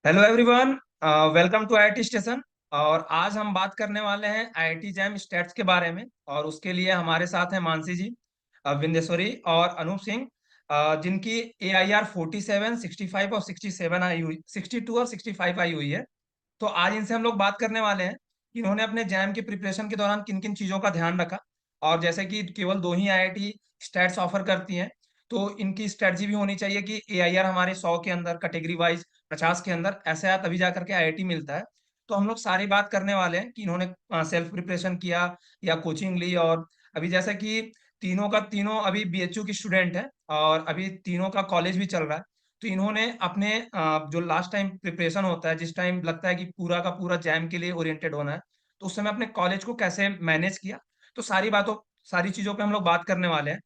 Hello everyone, welcome to IIT station. और आज हम बात करने वाले हैं आईआईटी जैम स्टैट्स के बारे में। और उसके लिए हमारे साथ हैं मानसी जी, विंदेश्वरी और अनूप सिंह, जिनकी AIR 47, 65 और 67 आई हुई, 62 और 65 आई हुई है। तो आज इनसे हम लोग बात करने वाले हैं कि इन्होंने अपने जैम की प्रिपरेशन के दौरान किन किन चीज़ों का ध्यान रखा। और जैसे कि केवल दो ही आईआईटी स्टैट्स ऑफर करती हैं, तो इनकी स्ट्रेटजी भी होनी चाहिए कि AIR हमारे 100 के अंदर, कैटेगरी वाइज 50 के अंदर ऐसे आया तभी जा करके आईआईटी मिलता है। तो हम लोग सारी बात करने वाले हैं कि इन्होंने सेल्फ प्रिपरेशन किया या कोचिंग ली। और अभी जैसे कि तीनों का तीनों अभी BHU की स्टूडेंट है और अभी तीनों का कॉलेज भी चल रहा है। तो इन्होंने अपने जो लास्ट टाइम प्रिपरेशन होता है, जिस टाइम लगता है कि पूरा का पूरा जैम के लिए ओरिएंटेड होना है, तो उस समय अपने कॉलेज को कैसे मैनेज किया। तो सारी चीजों पे हम लोग बात करने वाले हैं।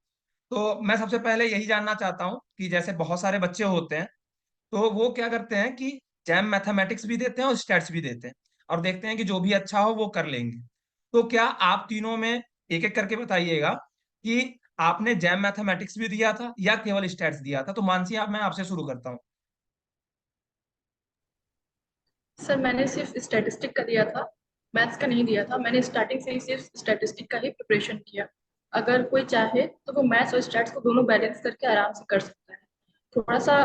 तो मैं सबसे पहले यही जानना चाहता हूँ कि जैसे बहुत सारे बच्चे होते हैं, तो वो क्या करते हैं कि जैम मैथमेटिक्स भी देते हैं और स्टैट्स भी देते हैं, और देखते हैं कि जो भी अच्छा हो वो कर लेंगे। तो क्या आप तीनों में एक एक करके बताइएगा कि आपने जैम मैथमेटिक्स भी दिया था या केवल स्टैट्स दिया था। तो मानसी, आप मैं आपसे शुरू करता हूँ। सर मैंने सिर्फ स्टैटिस्टिक का दिया था। मैथ्स का नहीं दिया था। मैंने स्टार्टिंग से ही सिर्फ स्टैटिस्टिक का ही प्रिपरेशन किया। अगर कोई चाहे तो वो मैथ्स और स्टैट्स को दोनों बैलेंस करके आराम से कर सकता है। थोड़ा सा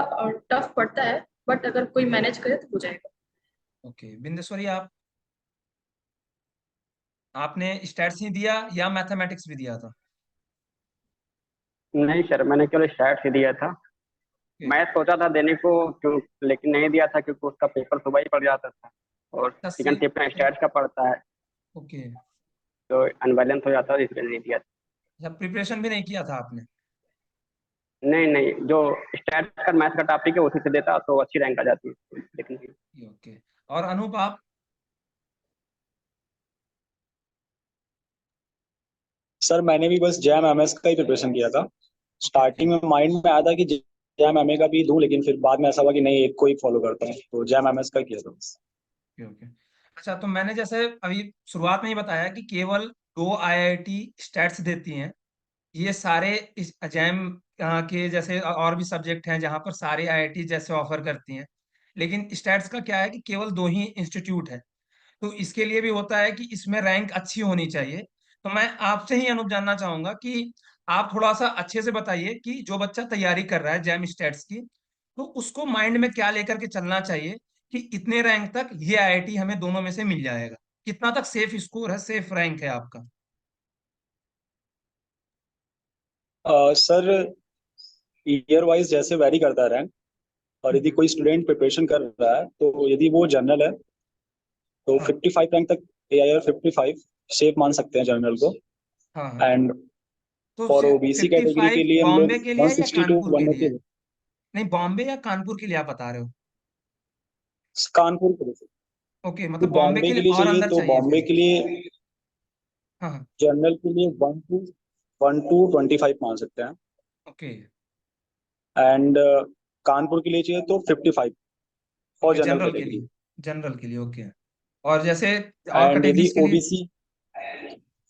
टफ पड़ता है, बट अगर कोई मैनेज करे तो हो जाएगा। ओके बिंदेश्वरी, आपने स्टैट्स ही दिया या मैथमेटिक्स भी दिया था? नहीं सर, मैंने केवल स्टार्ट ही दिया था। ओके। मैं सोचा था देने को क्यों, लेकिन नहीं दिया था क्योंकि उसका पेपर सुबह ही पड़ जाता था और अच्छा, सेकंड शिफ्ट में स्टार्ट का पड़ता है ओके। तो अनबैलेंस हो जाता है, इसलिए नहीं दिया था। अच्छा, प्रिपरेशन भी नहीं किया था आपने? नहीं नहीं, जो स्टार्ट का मैथ का टॉपिक है उसी से देता तो अच्छी रैंक आ जाती है, लेकिन नहीं। ओके। और अनूप, आप? सर मैंने भी बस जैम एमएस का ही प्रिपरेशन किया था। ओके ओके स्टार्टिंग में माइंड में आया था कि जैम एमए का भी दूं, लेकिन फिर बाद में ऐसा हुआ कि नहीं, एक को ही फॉलो करता हूँ, तो जैम एमएस का किया था बस। Okay okay. अच्छा, तो मैंने जैसे अभी शुरुआत में ही बताया कि केवल दो आईआईटी स्टैट्स देती हैं। ये सारे इस जैम के जैसे और भी सब्जेक्ट हैं जहाँ पर सारे आईआईटी जैसे ऑफर करती हैं। लेकिन स्टैट्स का क्या है कि केवल दो ही इंस्टीट्यूट है। तो इसके लिए भी होता है कि इसमें रैंक अच्छी होनी चाहिए। तो मैं आपसे ही अनुप जानना चाहूंगा कि आप थोड़ा सा अच्छे से बताइए कि जो बच्चा तैयारी कर रहा है जैम स्टेट्स की, तो उसको माइंड में क्या लेकर के चलना चाहिए कि इतने रैंक तक ये आईआईटी हमें दोनों में से मिल जाएगा। कितना तक सेफ स्कोर है, सेफ रैंक है आपका? सर ईयर वाइज जैसे वैरी करता है रैंक। और यदि कोई स्टूडेंट प्रिपरेशन कर रहा है तो यदि वो जनरल है तो हाँ 55 रैंक तक, AIR 55 सेफ मान सकते हैं जनरल को। हाँ हाँ। एंड तो फॉर ओबीसी कैटेगरी 55 के लिए हम लोग बॉम्बे के लिए या 160 टू कानपुर के लिए? 180। नहीं, बॉम्बे या कानपुर के लिए आप बता रहे हो? कानपुर के लिए। ओके, तो मतलब बॉम्बे बॉम्बे के के लिए लिए और चाहिए अंदर तो चाहिए बॉम्बे फिर? के लिए हाँ हाँ। जनरल के लिए 1 टू 25 मान सकते हैं। ओके एंड कानपुर के लिए चाहिए तो 55 फॉर ओके। जनरल जनरल के लिए, कैटेगरी। जनरल के लिए ओके। और जैसे और एंड यदि कैटेगरीज के लिए? ओबीसी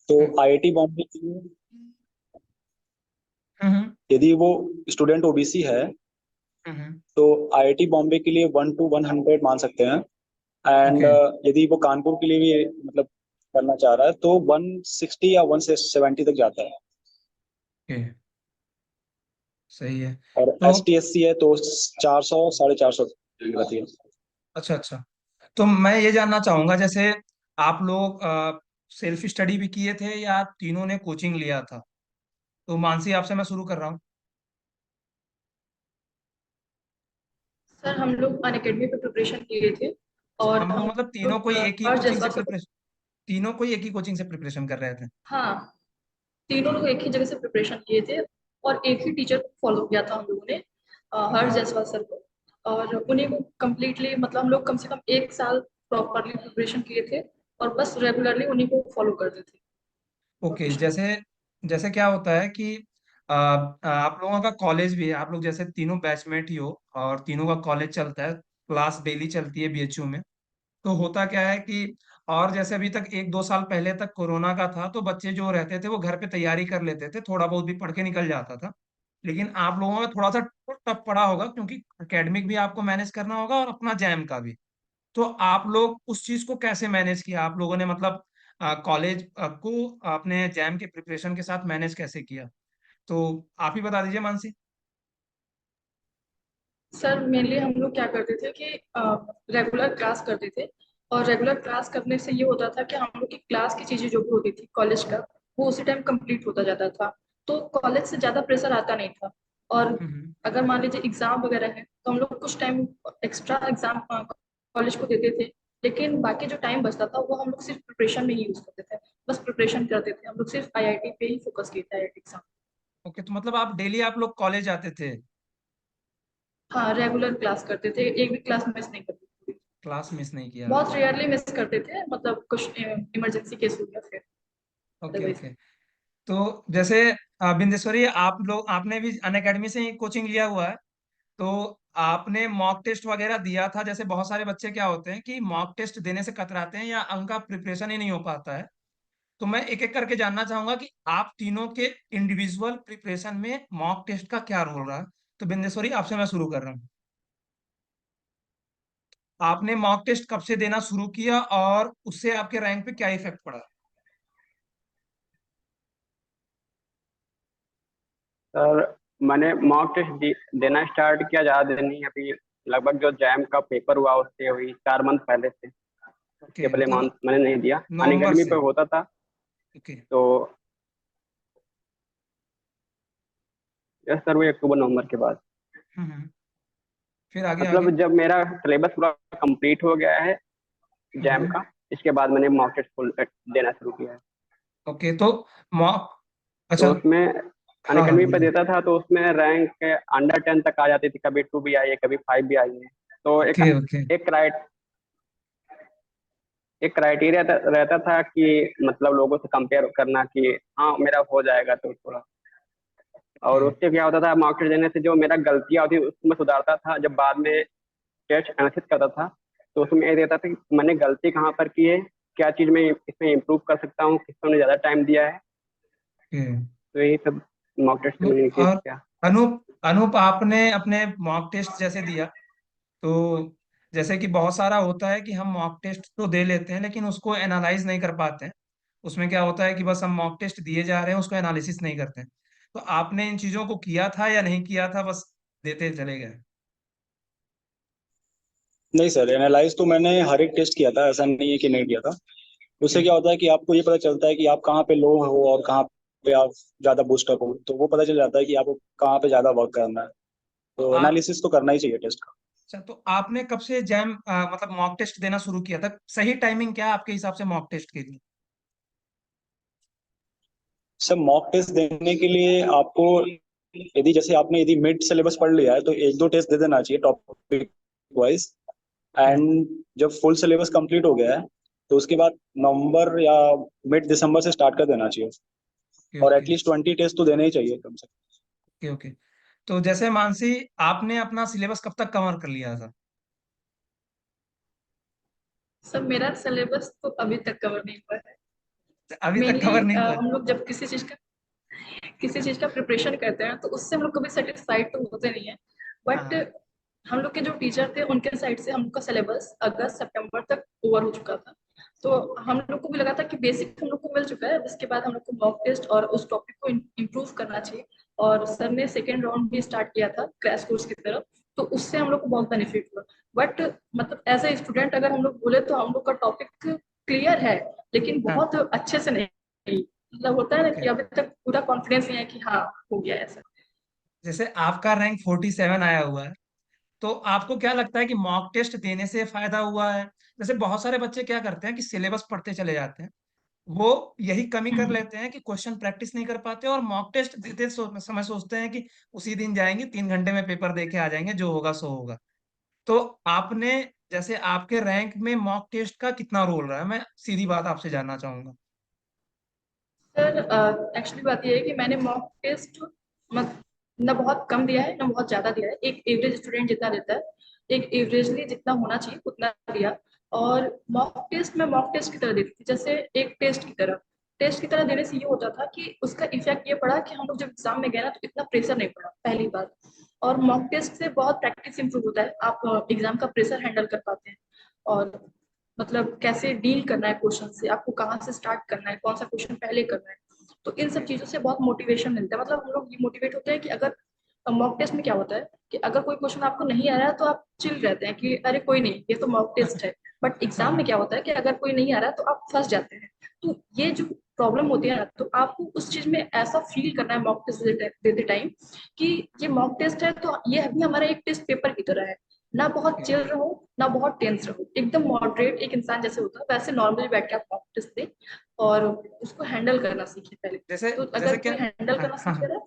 तो हम्म आईआईटी बॉम्बे के लिए, हम्म यदि वो स्टूडेंट ओबीसी है हम्म। तो आईआईटी बॉम्बे के लिए 1 टू 100 मान सकते हैं। एंड ओके यदि वो कानपुर के लिए भी मतलब करना चाह रहा है तो 160 या 170 तक जाता है। ओके, सही है। और तो एस टी एस सी है तो 400 450 रहती है। अच्छा अच्छा। तो मैं ये जानना चाहूंगा, जैसे आप लोग सेल्फ स्टडी भी किए थे या तीनों ने कोचिंग लिया था? तो मानसी, आपसे मैं शुरू कर रहा हूँ। सर हम लोग अनअकैडमी पे प्रिपरेशन किए थे। और हम लोग हम मतलब तीनों लोग कोई एक ही हर कोचिंग से जैसवाल सर। प्रिपरेशन तीनों कोई एक ही कोचिंग से प्रिपरेशन कर रहे थे? हाँ, तीनों ओके लोग एक ही जगह से प्रिपरेशन किए थे। और एक ही टीचर को फॉलो किया था हम लोगों ने, ओके हर जायसवाल सर को। और उन्हीं को कम्प्लीटली, मतलब हम लोग कम से कम एक साल प्रॉपरली प्रिपरेशन किए थे। और बस रेगुलरली उन्हीं को फॉलो करते थे, और ओके। कुछ नहीं। जैसे जैसे क्या होता है कि आप लोगों का कॉलेज भी है, आप लोग जैसे तीनों बैचमेट ही हो और तीनों का कॉलेज चलता है, क्लास डेली चलती है BHU में। तो होता क्या है कि और जैसे अभी तक 1-2 साल पहले तक कोरोना का था, तो बच्चे जो रहते थे वो घर पे तैयारी कर लेते थे, थोड़ा बहुत भी पढ़ के निकल जाता था। लेकिन आप लोगों में थोड़ा सा टफ पड़ा होगा, क्योंकि एकेडमिक भी आपको मैनेज करना होगा और अपना जैम का भी। तो आप लोग उस चीज को कैसे मैनेज किया आप लोगों ने, मतलब कॉलेज को अपने जैम के प्रिपरेशन के साथ मैनेज कैसे किया? तो आप ही बता दीजिए मानसी। सर मेनली हम लोग क्या करते थे कि रेगुलर क्लास करते थे। और रेगुलर क्लास करने से ये होता था कि हम लोग की क्लास की चीजें जो भी होती थी कॉलेज का, वो उसी टाइम कंप्लीट होता जाता था। तो कॉलेज से ज्यादा प्रेशर आता नहीं था। और हम्म। अगर मान लीजिए एग्जाम वगैरह है तो हम लोग कुछ टाइम एक्स्ट्रा एग्जाम कॉलेज को देते थे। लेकिन बाकी जो टाइम बचता था वो हम लोग सिर्फ प्रिपरेशन में ही यूज करते थे। बस प्रिपरेशन करते थे, हम लोग सिर्फ आईआईटी पे ही फोकस किए थे, आईआईटी एग्जाम। ओके, तो मतलब आप डेली आप लोग कॉलेज जाते थे? हाँ, रेगुलर क्लास करते थे, एक भी क्लास मिस नहीं करते थे। क्लास मिस नहीं किया बहुत आपने? रेयरली मिस करते थे, मतलब कुछ इमरजेंसी केस हो गया फिर। Okay otherwise okay. तो जैसे बिंदेश्वरी, आप लोग आपने भी अनअकैडमी से ही कोचिंग लिया हुआ है, तो आपने मॉक टेस्ट वगैरह दिया था? जैसे बहुत सारे बच्चे क्या होते हैं कि मॉक टेस्ट देने से कतराते हैं या उनका प्रिपरेशन ही नहीं हो पाता है। तो मैं एक एक करके जानना चाहूंगा कि आप तीनों के इंडिविजुअल प्रिपरेशन में मॉक टेस्ट का क्या रोल रहा है। तो बिंदेश्वरी, आपसे मैं शुरू कर रहा हूँ। आपने मॉक टेस्ट कब से देना शुरू किया और उससे आपके रैंक पे क्या इफेक्ट पड़ा? सर मैंने मॉक टेस्ट देना स्टार्ट किया, ज़्यादा दिन नहीं अभी, लगभग जो जैम का पेपर हुआ उससे हुई 4 मंथ पहले से। उसके ओके, पहले मतलब मंथ मैंने नहीं दिया, नवंबर अनअकैडमी से। पे होता था। ओके। तो यस सर, वही अक्टूबर नवंबर के बाद। हम्म। फिर आगे आगे। मतलब जब मेरा सिलेबस पूरा कंप्लीट हो गया है जैम हम्म। का, इसके बाद मैंने मॉक टेस्ट फुल देना शुरू किया है। ओके, तो मॉक, अच्छा। तो उसमें हाँ हाँ, अनअकैडमी पे बोलिए। देता था तो उसमें रैंक अंडर 10 तक आ जाती थी, कभी 2 भी आई है, कभी 5 भी आई है। तो ओके ओके। एक क्राइट एक क्राइटेरिया रहता था कि मतलब लोगों से कंपेयर करना कि हाँ मेरा हो जाएगा तो थोड़ा। ओके और उससे क्या होता था, मॉक टेस्ट देने से जो मेरा गलतियाँ होती उसको मैं सुधारता था, जब बाद में टेस्ट एनालिसिस करता था तो उसमें ये रहता था कि मैंने गलती कहाँ पर की है, क्या चीज़ में इसमें इम्प्रूव कर सकता हूँ, किस में ज़्यादा टाइम दिया है। ओके। तो यही सब मॉक टेस्ट से तो मैंने और किया। अनूप, अनूप आपने अपने मॉक टेस्ट जैसे दिया, तो जैसे कि बहुत सारा होता है कि हम मॉक टेस्ट तो दे लेते हैं लेकिन उसको एनालाइज नहीं कर पाते हैं। उसमें क्या होता है कि बस हम मॉक टेस्ट दिए जा रहे हैं, उसको एनालिसिस नहीं करते हैं। तो आपने इन चीजों को किया था या नहीं किया था, बस देते चले गए? नहीं सर, एनालाइज तो मैंने हर एक टेस्ट किया था, ऐसा नहीं है कि नहीं किया था। ओके। उससे क्या होता है कि आपको ये पता चलता है कि आप कहाँ पे लो हो और कहाँ पे आप ज्यादा बूस्टअप हो, तो वो पता चल जाता है कि आपको कहाँ पे ज्यादा वर्क करना है। तो तो आप, एनालिसिस तो करना ही चाहिए टेस्ट का। अच्छा, तो आपने कब से जैम मतलब मॉक टेस्ट देना शुरू किया था? सही टाइमिंग क्या है आपके हिसाब से मॉक टेस्ट के लिए? सर मॉक टेस्ट देने के लिए आपको, यदि जैसे आपने यदि मिड सिलेबस पढ़ लिया है तो एक दो टेस्ट दे देना चाहिए टॉपिक वाइज। ओके एंड जब फुल सिलेबस कंप्लीट हो गया है तो उसके बाद नवंबर या मिड दिसंबर से स्टार्ट कर देना चाहिए। ओके। और ओके एटलीस्ट 20 टेस्ट तो देने ही चाहिए कम से कम। ओके। ओके। तो जैसे मानसी, आपने अपना सिलेबस कब तक कवर कर लिया था? सब मेरा सिलेबस तो अभी तक कवर नहीं हुआ है। अभी तक मेनली कवर नहीं हुआ? हम लोग जब किसी चीज का प्रिपरेशन करते हैं तो उससे हम लोग कभी सेटिस्फाइड तो होते नहीं है। बट हाँ। हम लोग के जो टीचर थे उनके साइड से हम लोग का सिलेबस अगस्त सितंबर तक ओवर हो चुका था। तो हम लोग को भी लगा था कि बेसिक हम लोग को मिल चुका है, जिसके बाद हम लोग को मॉक टेस्ट और उस टॉपिक को इम्प्रूव करना चाहिए। और सर ने सेकेंड राउंड भी स्टार्ट किया था क्रैश कोर्स की तरफ। तो उससे हम लोग को बहुत बेनिफिट हुआ। बट मतलब एज ए स्टूडेंट अगर हम लोग बोले तो हम लोग का टॉपिक क्लियर है, लेकिन हाँ। बहुत अच्छे से नहीं। मतलब होता है ना ओके। कि अभी तक पूरा कॉन्फिडेंस नहीं है कि हाँ हो गया ऐसा। जैसे आपका रैंक 47 आया हुआ है, तो आपको क्या लगता है कि मॉक टेस्ट देने से फायदा हुआ है? जैसे बहुत सारे बच्चे क्या करते हैं कि सिलेबस पढ़ते चले जाते हैं, वो यही कमी कर हम्म। लेते हैं कि क्वेश्चन प्रैक्टिस नहीं कर पाते और मॉक टेस्ट देते समय सोचते हैं कि उसी दिन जाएंगे, 3 घंटे में पेपर दे के आ जाएंगे, जो होगा सो होगा। तो आपने, जैसे आपके रैंक में मॉक टेस्ट का कितना रोल रहा है, मैं सीधी बात आपसे जानना चाहूंगा। सर एक्चुअली बात यह है कि मैंने मॉक टेस्ट न बहुत कम दिया है न बहुत ज्यादा दिया है, एक एवरेज स्टूडेंट जितना देता है, एक एवरेजली जितना होना चाहिए उतना दिया। और मॉक टेस्ट मैं मॉक टेस्ट की तरह देती थी, जैसे एक टेस्ट की तरह। टेस्ट की तरह देने से ये होता था कि उसका इफेक्ट ये पड़ा कि हम लोग जब एग्जाम में गए ना तो इतना प्रेशर नहीं पड़ा, पहली बात। और मॉक टेस्ट से बहुत प्रैक्टिस इंप्रूव होता है, आप एग्जाम का प्रेशर हैंडल कर पाते हैं, और मतलब कैसे डील करना है क्वेश्चन से, आपको कहाँ से स्टार्ट करना है, कौन सा क्वेश्चन पहले करना है। तो इन सब चीजों से बहुत मोटिवेशन मिलता है, मतलब हम लोग ये मोटिवेट होते हैं कि अगर मॉक टेस्ट में क्या होता है कि अगर कोई क्वेश्चन आपको नहीं आ रहा है तो आप चिल रहते हैं कि अरे कोई नहीं, ये तो मॉक टेस्ट है। बट एग्जाम में हाँ क्या होता है कि अगर कोई नहीं आ रहा है तो आप फंस जाते हैं। तो ये जो प्रॉब्लम होती है ना, तो आपको उस चीज में ऐसा फील करना है मॉक टेस्ट देते टाइम कि ये मॉक टेस्ट है तो ये अभी हमारा एक टेस्ट पेपर की तरह है। ना बहुत चिल रहो, ना बहुत टेंस रहो, एकदम मॉडरेट एक इंसान जैसे होता है वैसे नॉर्मली बैठ के आप मॉक टेस्ट दें और उसको हैंडल करना सीखिए पहले। जैसे तो जैसे अगर क्या। कोई हैंडल हाँ करना हाँ सीख हाँ रहा है।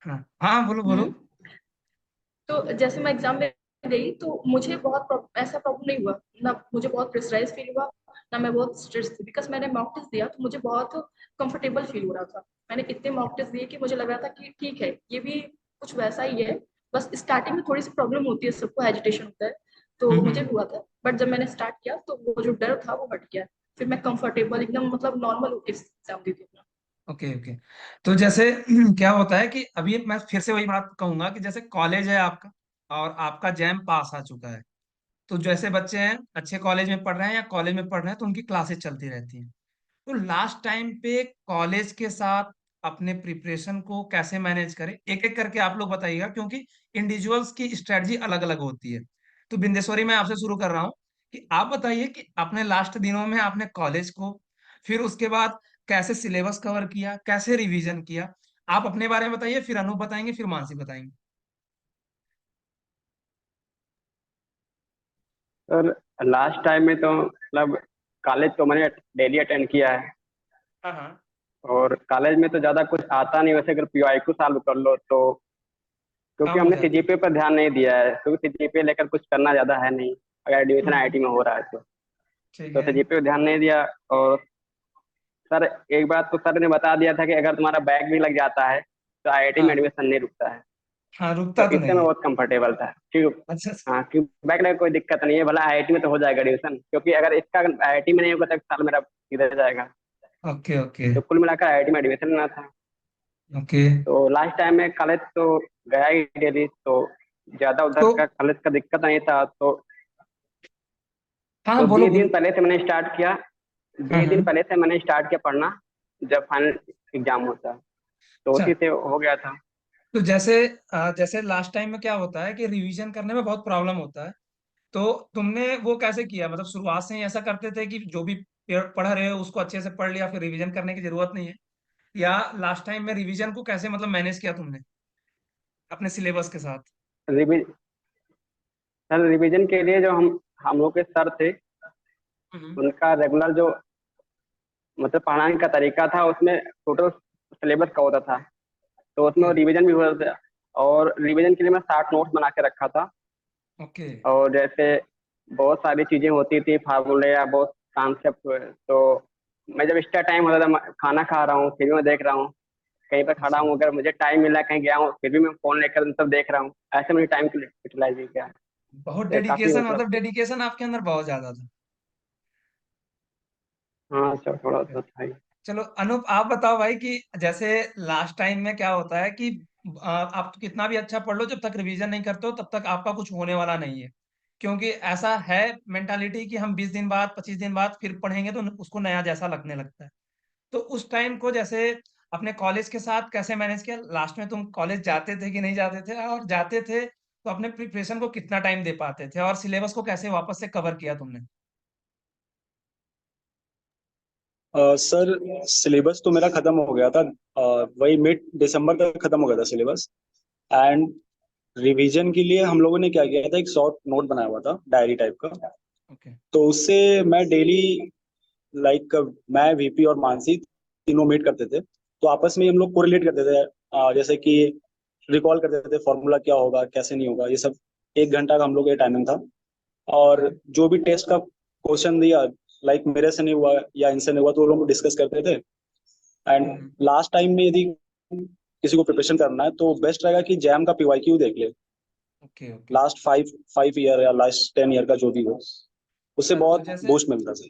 हाँ हाँ, बोलो बोलो। हम्म। तो जैसे मैं एग्जाम में गई तो मुझे बहुत ऐसा प्रॉब्लम नहीं हुआ, ना मुझे बहुत प्रेशराइज फील हुआ, ना मैं बहुत स्ट्रेस थी, बिकॉज मैंने मॉक टेस्ट दिया तो मुझे बहुत कंफर्टेबल फील हो रहा था। मैंने इतने मॉक टेस्ट दिए कि मुझे लग रहा था कि ठीक है, ये भी कुछ वैसा ही है। बस स्टार्टिंग में थोड़ी सी प्रॉब्लम होती है, सबको एजिटेशन होता है, तो मुझे हम्म। भी हुआ था। बट जब मैंने स्टार्ट किया तो वो जो डर था वो हट गया। फिर मैं कंफर्टेबल एकदम मतलब नॉर्मल होकर एग्जाम दी थी अपना। Okay okay. तो जैसे क्या होता है कि अभी मैं फिर से वही बात कहूंगा कि जैसे कॉलेज है आपका और आपका जैम पास आ चुका है। तो जैसे बच्चे हैं अच्छे कॉलेज में पढ़ रहे हैं या कॉलेज में पढ़ रहे हैं तो उनकी क्लासेस चलती रहती हैं। तो लास्ट टाइम पे कॉलेज के साथ अपने प्रिपरेशन को कैसे मैनेज करें, एक एक करके आप लोग बताइएगा, क्योंकि इंडिविजुअल्स की स्ट्रेटजी अलग अलग होती है। तो बिंदेश्वरी, मैं आपसे शुरू कर रहा हूँ कि आप बताइए कि अपने लास्ट दिनों में आपने कॉलेज को, फिर उसके बाद कैसे सिलेबस कवर किया, कैसे रिवीजन किया। आप अपने बारे में बताइए, फिर अनूप बताएंगे, फिर मानसी बताएंगे। सर लास्ट टाइम में तो मतलब कॉलेज तो मैंने डेली अटेंड किया है। हाँ हाँ। और कॉलेज में तो ज़्यादा कुछ आता नहीं, वैसे अगर पीवाईक्यू सॉल्व कर लो तो। क्योंकि काम हो हमने जाता है। सीजीपीए पर ध्यान नहीं दिया है, क्योंकि सीजीपीए लेकर कुछ करना ज़्यादा है नहीं, अगर एडमिशन हम्म। आईआईटी में हो रहा है तो। ठीक तो है। सीजीपीए पर ध्यान नहीं दिया। और सर एक बात तो सर ने बता दिया था कि अगर तुम्हारा बैक भी लग जाता है तो आईआईटी में हाँ एडमिशन नहीं रुकता है। हाँ, तो रुकता तो इससे नहीं मैं है। बहुत कंफर्टेबल था क्योंकि अच्छा। हाँ, क्योंकि बैक लगे कोई दिक्कत नहीं है, भला आईआईटी में तो हो जाएगा एडमिशन, क्योंकि अगर इसका आईआईटी में नहीं होगा तो एक साल मेरा इधर जाएगा। ओके ओके तो कुल मिलाकर आईआईटी में एडमिशन लेना था। ओके। तो लास्ट टाइम में कॉलेज तो गया ही डेली, तो ज़्यादा उधर तो का कॉलेज का दिक्कत नहीं था। हाँ हाँ, तो बोलो 20 दिन बोलो। पहले से मैंने स्टार्ट किया। हाँ 20 दिन हाँ। पहले से मैंने स्टार्ट किया पढ़ना, जब फाइनल एग्जाम होता है, तो अच्छा। उसी से हो गया था। तो जैसे जैसे लास्ट टाइम में क्या होता है कि रिवीजन करने में बहुत प्रॉब्लम होता है। तो तुमने वो कैसे किया, मतलब शुरुआत से ही ऐसा करते थे कि जो भी पढ़ रहे हो उसको अच्छे से पढ़ लिया, फिर रिवीजन करने की जरूरत नहीं है, या लास्ट टाइम में रिवीजन को कैसे मतलब मैनेज किया तुमने अपने सिलेबस के साथ। रिविज सर रिविजन के लिए जो हम लोग के सर थे, हम्म। उनका रेगुलर जो मतलब पढ़ाने का तरीका था, उसमें टोटल सिलेबस का होता था, तो उसमें ओके रिवीजन भी होता था। और रिवीजन के लिए मैं 60 नोट्स बना के रखा था। ओके। और जैसे बहुत सारी चीज़ें होती थी, फार्मूले या बहुत कॉन्सेप्ट हुए, तो मैं जब एक्स्ट्रा टाइम होता था, मैं खाना खा रहा हूँ फिर भी मैं देख रहा हूँ, कहीं पर खड़ा अच्छा, हूँ, अगर मुझे टाइम मिला कहीं गया हूँ फिर भी मैं फोन लेकर सब देख रहा हूँ। ऐसे मुझे टाइम यूटिलाइज भी किया है। बहुत ये काफी डेडिकेशन, मतलब। मतलब डेडिकेशन आपके अंदर बहुत ज्यादा था। हाँ सर, थोड़ा सा था ही। चलो अनूप, आप बताओ भाई कि जैसे लास्ट टाइम में क्या होता है कि आप तो कितना भी अच्छा पढ़ लो, जब तक रिवीजन नहीं करते हो तब तक आपका कुछ होने वाला नहीं है। क्योंकि ऐसा है मेंटालिटी कि हम 20 दिन बाद 25 दिन बाद फिर पढ़ेंगे तो उसको नया जैसा लगने लगता है। तो उस टाइम को जैसे अपने कॉलेज के साथ कैसे मैनेज किया, लास्ट में तुम कॉलेज जाते थे कि नहीं जाते थे, और जाते थे तो अपने प्रिपरेशन को कितना टाइम दे पाते थे, और सिलेबस को कैसे वापस से कवर किया तुमने। सर सिलेबस तो मेरा खत्म हो गया था, वही मिड दिसंबर तक खत्म हो गया था सिलेबस। एंड रिवीजन के लिए हम लोगों ने क्या किया था, एक शॉर्ट नोट बनाया हुआ था डायरी टाइप का। ओके। तो उससे मैं डेली लाइक मैं वीपी और मानसी तीनों मीट करते थे, तो आपस में हम लोग कोरिलेट करते थे, जैसे कि रिकॉल करते थे फॉर्मूला क्या होगा कैसे नहीं होगा ये सब। 1 घंटा का हम लोग ये टाइमिंग था। और ओके। जो भी टेस्ट का क्वेश्चन दिया, लाइक मेरे से नहीं हुआ या इनसे नहीं हुआ, तो वो लोग डिस्कस करते थे। And hmm. लास्ट टाइम में यदि किसी को प्रिपरेशन करना है तो बेस्ट रहेगा कि जैम का पीवाईक्यू देख ले, okay okay. Last five five year या लास्ट 10 ईयर का जो भी हो, उससे अच्छा, तो बहुत जैसे बूस्ट मिलता है।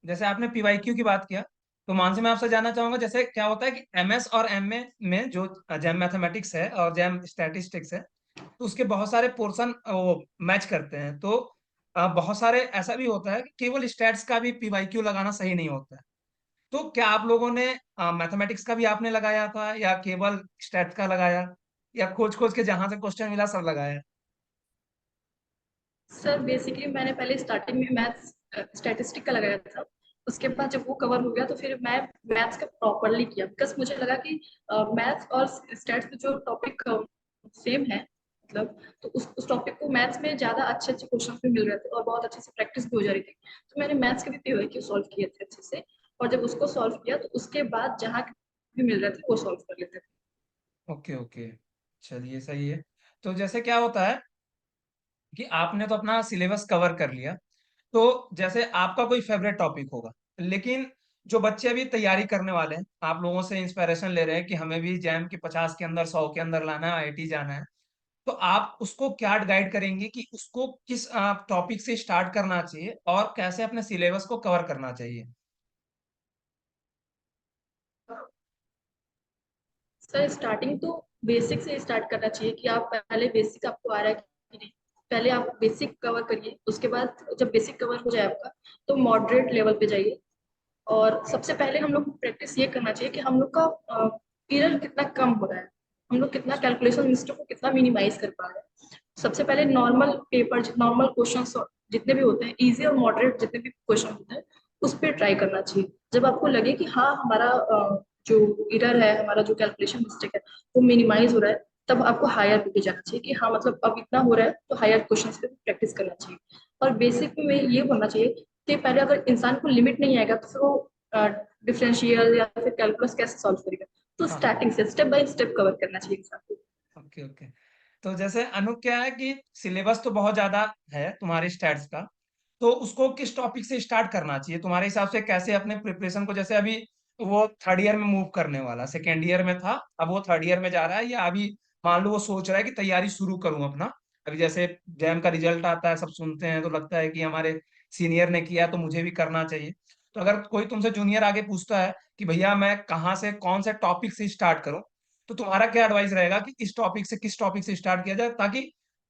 जैसे आपने पीवाईक्यू की बात किया, तो मानसी मैं आपसे जानना चाहूंगा, जैसे क्या होता है कि एमएस और एमए में जो जैम मैथमेटिक्स है और जैम स्टैटिस्टिक्स है, तो उसके बहुत सारे पोर्शन वो मैच करते हैं। तो बहुत सारे ऐसा भी होता है कि केवल स्टैट्स का भी पीवाईक्यू लगाना सही नहीं होता है। तो क्या आप लोगों ने मैथमेटिक्स का भी आपने लगाया था, या केवल स्टैट्स का लगाया, या खोज खोज के जहां से क्वेश्चन मिला सब लगाया? सर बेसिकली मैंने पहले स्टार्टिंग में मैथ्स स्टैटिस्टिक का लगाया था। उसके बाद जब वो कवर हो गया तो फिर मैं मैथ्स का प्रॉपरली किया, बिकॉज मुझे लगा कि मैथ्स और स्टैट्स में जो टॉपिक सेम है, मतलब तो उस टॉपिक को मैथ्स में ज्यादा अच्छे अच्छे क्वेश्चन भी मिल रहे थे और बहुत अच्छे से प्रैक्टिस भी हो जा रही थी। तो मैंने मैथ्स के भी पीवाईक्यू सॉल्व किए थे अच्छे से, और जब उसको सॉल्व किया तो उसके बाद जहाँ भी मिल रहे थे वो सॉल्व कर लेते थे। ओके ओके, चलिए सही है। तो जैसे क्या होता है कि आपने तो अपना सिलेबस कवर कर लिया, तो जैसे आपका कोई फेवरेट टॉपिक होगा, लेकिन जो बच्चे अभी तैयारी करने वाले हैं, आप लोगों से इंस्पिरेशन ले रहे हैं कि हमें भी जैम की 50 के अंदर 100 के अंदर लाना है, आईआईटी जाना है, तो आप उसको क्या गाइड करेंगे कि उसको किस टॉपिक से स्टार्ट करना चाहिए और कैसे अपने सिलेबस को कवर करना चाहिए? सर स्टार्टिंग तो बेसिक से स्टार्ट करना चाहिए कि आप पहले बेसिक आपको आ रहा है कि नहीं। पहले आप बेसिक कवर करिए, उसके बाद जब बेसिक कवर हो जाए आपका तो मॉडरेट लेवल पे जाइए। और सबसे पहले हम लोग को प्रैक्टिस ये करना चाहिए कि हम लोग का एरर कितना कम हो रहा है, हम लोग कितना कैलकुलेशन मिस्टेक को कितना मिनिमाइज कर पा रहे हैं। सबसे पहले नॉर्मल पेपर, नॉर्मल क्वेश्चन जितने भी होते हैं, इजी और मॉडरेट जितने भी क्वेश्चन होते हैं, उस पर ट्राई करना चाहिए। जब आपको लगे कि हाँ हमारा जो एरर है, हमारा जो कैलकुलेशन मिस्टेक है वो मिनिमाइज हो रहा है, तब आपको हायर पे जाना चाहिए कि हाँ मतलब अब इतना हो रहा है तो हायर क्वेश्चन पे प्रैक्टिस करना चाहिए। और बेसिक में ये होना चाहिए कि पहले अगर इंसान को लिमिट नहीं आएगा तो फिर वो डिफरेंशियल या फिर कैलकुलस कैसे सॉल्व करेगा। तो हाँ हाँ, स्टार्टिंग से स्टेप बाय स्टेप कवर करना चाहिए इंसान को। Okay okay. तो जैसे अनु, क्या है कि सिलेबस तो बहुत ज्यादा है तुम्हारे स्टैट्स का, तो उसको किस टॉपिक से स्टार्ट करना चाहिए तुम्हारे हिसाब से? कैसे अपने प्रिपरेशन को, जैसे अभी वो थर्ड ईयर में मूव करने वाला, सेकेंड ईयर में था, अब वो थर्ड ईयर में जा रहा है, या अभी मान लो वो सोच रहा है कि तैयारी शुरू करूं अपना, अभी जैसे जैम का रिजल्ट आता है, सब सुनते हैं तो लगता है कि हमारे सीनियर ने किया तो मुझे भी करना चाहिए। तो अगर कोई तुमसे जूनियर आगे पूछता है कि भैया मैं कहाँ से कौन से टॉपिक से स्टार्ट करूं, तो तुम्हारा क्या एडवाइस रहेगा कि इस टॉपिक से किस टॉपिक से स्टार्ट किया जाए, ताकि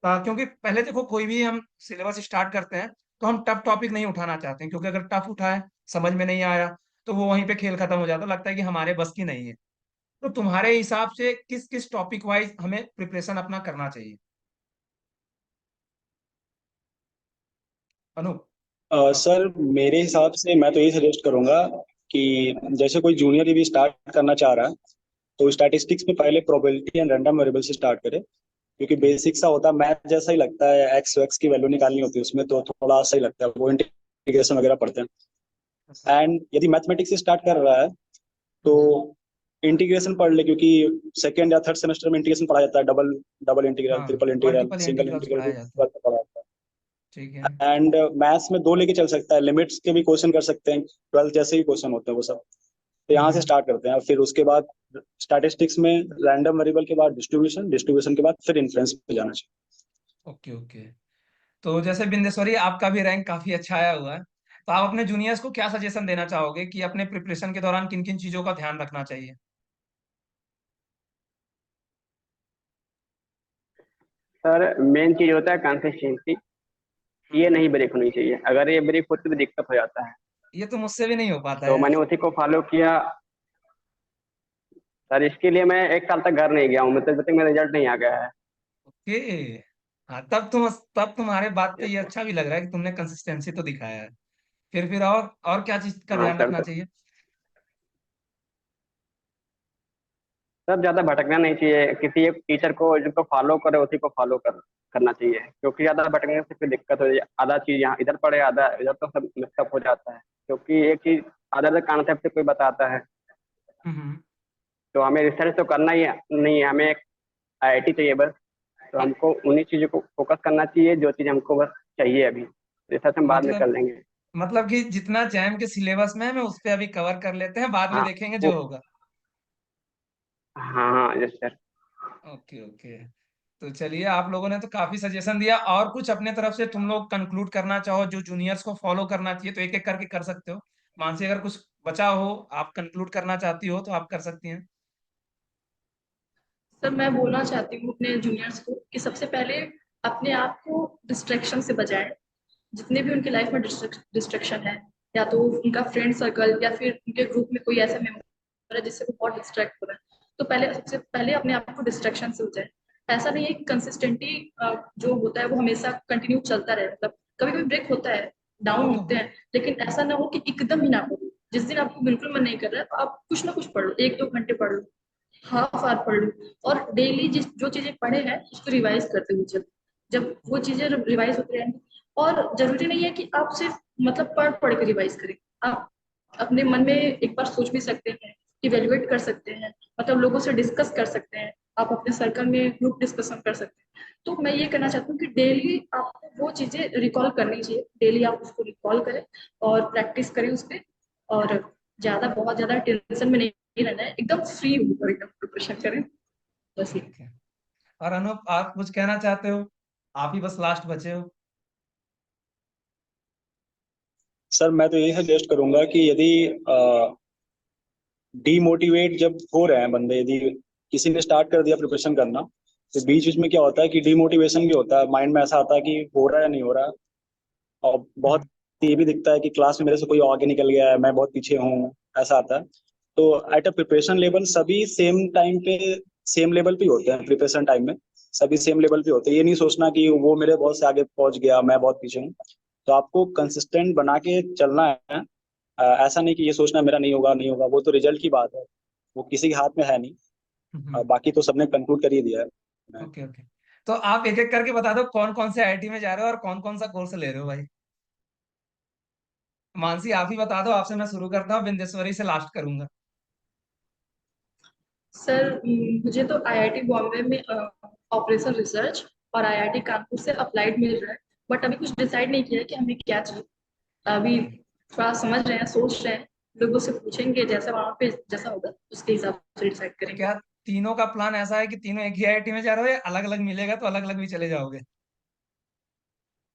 क्योंकि पहले देखो कोई भी हम सिलेबस स्टार्ट करते हैं तो हम टफ टॉपिक नहीं उठाना चाहते हैं, क्योंकि अगर टफ उठाए, समझ में नहीं आया, तो वो वहीं पे खेल खत्म हो जाता है, लगता है कि हमारे बस की नहीं है। तो तुम्हारे हिसाब से किस किस टॉपिक वाइज हमें प्रिपरेशन अपना करना चाहिए, अनु? सर मेरे हिसाब से मैं तो यही सजेस्ट करूंगा कि जैसे कोई जूनियर भी स्टार्ट करना चाह रहा है तो स्टैटिस्टिक्स में पहले प्रोबेबिलिटी एंड रैंडम वेरिएबल से स्टार्ट करे, क्योंकि बेसिक सा होता है, मैथ जैसा ही लगता है, एक्स एक्स की वैल्यू निकालनी होती है उसमें, तो थोड़ा सही लगता है, वो इंटीग्रेशन वगैरह पढ़ते हैं। एंड यदि मैथमेटिक्स से स्टार्ट कर रहा है तो इंटीग्रेशन पढ़ ले, क्योंकि सेकेंड या थर्ड सेमेस्टर में इंटीग्रेशन पढ़ा जाता है, डबल डबल इंटीग्रल, हाँ, triple integral, multiple single integrals integral भी पढ़ाया जाता है। पढ़ा जाता ठीक है। है। एंड मैथ्स में दो लेके चल सकता है, लिमिट्स के भी क्वेश्चन कर सकते हैं, ट्वेल्थ जैसे ही क्वेश्चन होते हैं वो सब। तो यहाँ से हम्म। स्टार्ट करते हैं, फिर उसके बाद स्टैटिस्टिक्स में रैंडम वेरिएबल के बाद डिस्ट्रीब्यूशन, डिस्ट्रीब्यूशन के बाद फिर इन्फ्लुएंस पे जाना चाहिए। Okay okay. तो जैसे बिंदेश्वरी, आपका भी रैंक काफी अच्छा आया हुआ है, तो आप अपने जूनियर्स को क्या सजेशन देना चाहोगे कि अपने प्रिपरेशन के दौरान किन किन चीजों का ध्यान रखना चाहिए? सर मेन चीज होता है कंसिस्टेंसी, ये नहीं ब्रेक होनी चाहिए, अगर ये ब्रेक होती तो दिक्कत हो जाता है। ये तो मुझसे भी नहीं हो पाता तो है। मैंने उसी को फॉलो किया। सर इसके लिए मैं एक साल तक घर नहीं गया हूँ, मतलब जब तक मेरा रिजल्ट नहीं आ गया है। ओके। हाँ, तब तुम्हारे बात पे ये अच्छा भी लग रहा है कि तुमने कंसिस्टेंसी तो दिखाया है। फिर और क्या चीज का हाँ ध्यान सर, रखना तो चाहिए? सर ज्यादा भटकना नहीं चाहिए, किसी एक टीचर को जिसको फॉलो करे उसी को फॉलो करना चाहिए, क्योंकि ज्यादा भटकने से फिर दिक्कत हो जाए, आधा चीज यहाँ इधर पढ़े आधा इधर, तो सब मिक्सअप हो जाता है। क्योंकि एक चीज आधा आधा कॉन्सेप्ट से कोई बताता है, हम्म। तो हमें रिसर्च तो करना ही नहीं है, हमें एक आईआईटी चाहिए बस। तो हमको उन्हीं चीजों को फोकस करना चाहिए जो चीज हमको बस चाहिए अभी, रिसर्च हम बाद में कर मतलब लेंगे। मतलब कि जितना जैम के सिलेबस में है, मैं उस पे अभी कवर कर लेते हैं, बाद में हाँ देखेंगे वो, जो होगा। हाँ हाँ यस सर। Okay okay. तो चलिए, आप लोगों ने तो काफी सजेशन दिया, और कुछ अपने तरफ से तुम लोग कंक्लूड करना चाहो जो जूनियर्स को फॉलो करना चाहिए, तो एक एक करके कर सकते हो। मानसी, अगर कुछ बचा हो, आप कंक्लूड करना चाहती हो तो आप कर सकती हैं। सर मैं बोलना चाहती हूँ अपने जूनियर्स को कि सबसे पहले अपने आप को डिस्ट्रैक्शन से बचाएं। जितने भी उनकी लाइफ में डिस्ट्रैक्शन है, या तो उनका फ्रेंड सर्कल या फिर उनके ग्रुप में कोई ऐसा मेंबर है जिससे वो बहुत डिस्ट्रैक्ट हो रहा है, तो पहले सबसे पहले अपने आप को डिस्ट्रैक्शन से बचाएं। ऐसा नहीं है कि कंसिस्टेंटली जो होता है वो हमेशा कंटिन्यू चलता रहे, मतलब कभी कभी ब्रेक होता है, वो डाउन तो होते हैं, लेकिन ऐसा ना हो कि एकदम ही ना पढ़ो। जिस दिन आपको बिल्कुल मन नहीं कर रहा है तो आप कुछ ना कुछ पढ़ लो, 1-2 घंटे पढ़ लो, हाफ आवर पढ़ लो, और डेली जिस जो चीजें पढ़े हैं उसको रिवाइज करते हुए चलो। जब वो चीजें रिवाइज होती रहेंगी, और जरूरी नहीं है कि आप सिर्फ मतलब पढ़ पढ़ के रिवाइज करें। आप अपने मन में एक बार सोच भी सकते हैं, इवेल्युएट कर सकते हैं, मतलब लोगों से डिस्कस कर सकते हैं, आप अपने सर्कल में ग्रुप डिस्कशन कर सकते हैं। तो मैं ये कहना चाहती हूँ कि डेली आपको वो चीजें रिकॉल करनी चाहिए, डेली आप उसको रिकॉल करें और प्रैक्टिस करें उस पर। और बहुत ज्यादा टेंशन में नहीं रहना है, एकदम फ्री होकर एकदम प्रिपरेशन करें, बस ये। ठीक है। और अनूप, आप कुछ कहना चाहते हो? आप ही बस लास्ट बचे हो। सर मैं तो यही सजेस्ट करूंगा कि यदि डीमोटिवेट जब हो रहे हैं बंदे, यदि किसी ने स्टार्ट कर दिया प्रिपरेशन करना, तो बीच बीच में क्या होता है कि डीमोटिवेशन भी होता है, माइंड में ऐसा आता है कि हो रहा है या नहीं हो रहा है। और बहुत हम्म, ये भी दिखता है कि क्लास में मेरे से कोई आगे निकल गया है, मैं बहुत पीछे हूँ, ऐसा आता है। तो एट अ प्रिपरेशन लेवल सभी सेम टाइम पे सेम लेवल पे ही होते हैं। प्रिपरेशन टाइम में सभी सेम लेवल पे होते हैं। ये नहीं सोचना कि वो मेरे बहुत से आगे पहुंच गया, मैं बहुत पीछे हूँ। तो आपको कंसिस्टेंट बना के चलना है। ऐसा नहीं कि ये सोचना मेरा नहीं होगा नहीं होगा, वो तो रिजल्ट की बात है, वो किसी के हाथ में है नहीं। हम्म। बाकी तो सबने कंक्लूड कर ही दिया है। Okay okay. तो आप एक एक करके बता दो कौन कौन से आईआईटी में जा रहे हो और कौन कौन सा कोर्स ले रहे हो भाई। मानसी, आप ही बता दो, आपसे मैं शुरू करता हूँ, बिंदेश्वरी से लास्ट करूंगा। सर मुझे तो आईआईटी बॉम्बे में ऑपरेशन रिसर्च और आईआईटी कानपुर से अप्लाइड मिल रहा है, बट अभी कुछ डिसाइड नहीं किया है कि हमें क्या चाहिए। अभी ओके। थोड़ा समझ रहे हैं, सोच रहे हैं, लोगों से पूछेंगे, जैसा वहाँ पे जैसा होगा उसके हिसाब से डिसाइड तो करेंगे। क्या तीनों का प्लान ऐसा है कि तीनों एक ही आईआईटी में जा रहे हो, या अलग अलग मिलेगा तो अलग अलग भी चले जाओगे?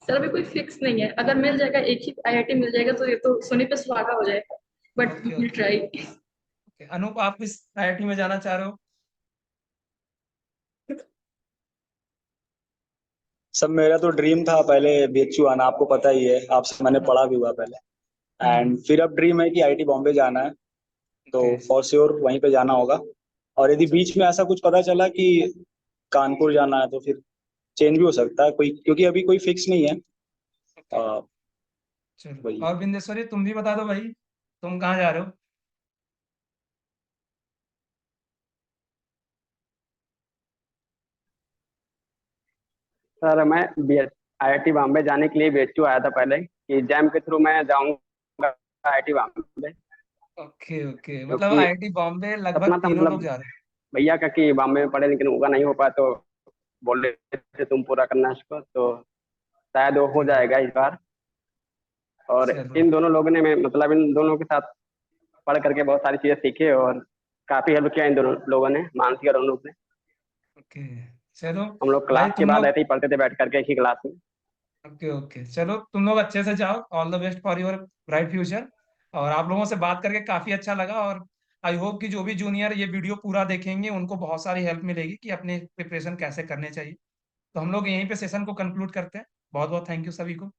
सर अभी कोई फिक्स नहीं है, अगर मिल जाएगा एक ही आईआईटी मिल जाएगा तो ये तो सोने पे सुहागा हो जाएगा, but okay will okay try. Okay. Anoop, आप किस आईआईटी में जाना चाह रहे हो? सब मेरा तो ड्रीम था पहले बीएचयू आना, आपको पता ही है, आपसे मैंने हाँ। पढ़ा भी हुआ पहले। हम्म। एंड फिर अब ड्रीम है कि आईटी बॉम्बे जाना है, तो ओके। फॉर श्योर वहीं पे जाना होगा। और यदि चलो। बीच में ऐसा कुछ पता चला कि कानपुर जाना है तो फिर चेंज भी हो सकता है कोई, क्योंकि अभी कोई फिक्स नहीं है। ओके। आ, चलो, वही। और बिंदेश्वरी तुम भी बता दो भाई, तुम कहाँ जा रहे हो? सर मैं बी आईआईटी बॉम्बे जाने के लिए बीएचयू आया था पहले, कि जैम के थ्रू मैं जाऊंगा आईआईटी बॉम्बे। ओके ओके, मतलब क्योंकि आईआईटी बॉम्बे लगभग सपना था, तीनों लोग मतलब जा रहे भैया का कि बॉम्बे में पढ़े, लेकिन होगा नहीं हो पाया, तो बोल रहे थे तुम पूरा करना इसको, तो शायद वो हो। हो ओके। जाएगा इस बार। और चलो। इन दोनों लोगों ने मतलब इन दोनों के साथ पढ़ करके बहुत सारी चीजें सीखी, और काफी हेल्प किया इन दोनों लोगों ने, मानसी और अनुप ने। ओके। चलो हम लोग भाई, क्लास के तुम बाद लोग। ऐसे ही पढ़ते थे बैठ करके एक ही क्लास में। ओके ओके, चलो तुम लोग अच्छे से जाओ, all the best for your bright future. और आप लोगों से बात करके काफी अच्छा लगा, और आई होप कि जो भी जूनियर ये वीडियो पूरा देखेंगे उनको बहुत सारी हेल्प मिलेगी कि अपने प्रिपरेशन कैसे करने चाहिए। तो हम लोग यहीं पे सेशन को कंक्लूड करते हैं। बहुत बहुत थैंक यू सभी को।